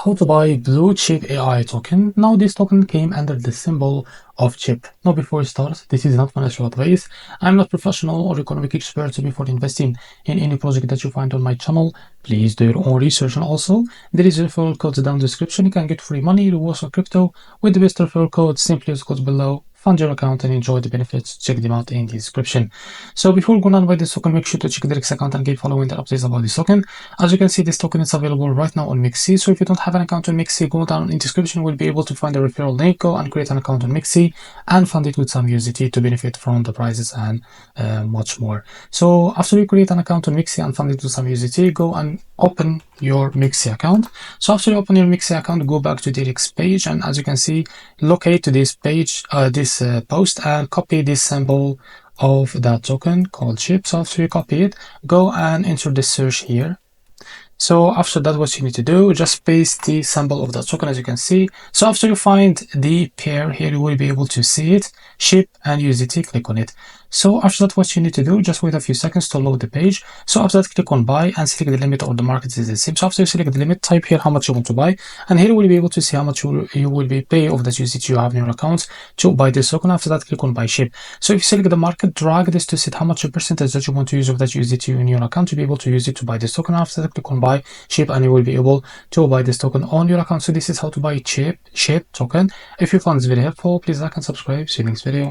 How to buy blue chip AI token. Now this token came under the symbol of chip. Now before we start, this is not financial advice. I'm not professional or economic expert, so before investing in any project that you find on my channel, please do your own research. And also there is a referral code down in the description. You can get free money, rewards, or crypto with the best referral code. Simply use the code below, fund your account and enjoy the benefits. Check them out in the description. So before going on by this token, make sure to check the REFERRAL account and keep following the updates about this token. As you can see, this token is available right now on MEXC. So if you don't have an account on MEXC, go down in the description. You will be able to find the referral link. Go and create an account on MEXC and fund it with some USDT to benefit from the prices and much more. So after you create an account on MEXC and fund it with some USDT, go and open your MEXC account. So after you open your MEXC account, go back to the REFERRAL page, and as you can see, locate this page, this post, and copy this symbol of that token called chip. So after you copy it, go and enter the search here. So after that, what you need to do, just paste the symbol of the token, as you can see. So after you find the pair here, you will be able to see it, ship and USDT, click on it. So after that, what you need to do, just wait a few seconds to load the page. So after that, click on buy and select the limit, or the market is the same. So after you select the limit, type here how much you want to buy, and here you will be able to see how much you will be pay of that USDT you have in your account to buy this token. After that, click on buy ship. So if you select the market, drag this to set how much percentage that you want to use of that USDT in your account to be able to use it to buy this token. After that, click on buy ship, and you will be able to buy this token on your account. So this is how to buy chip token. If you found this video helpful, please like and subscribe. See you next video.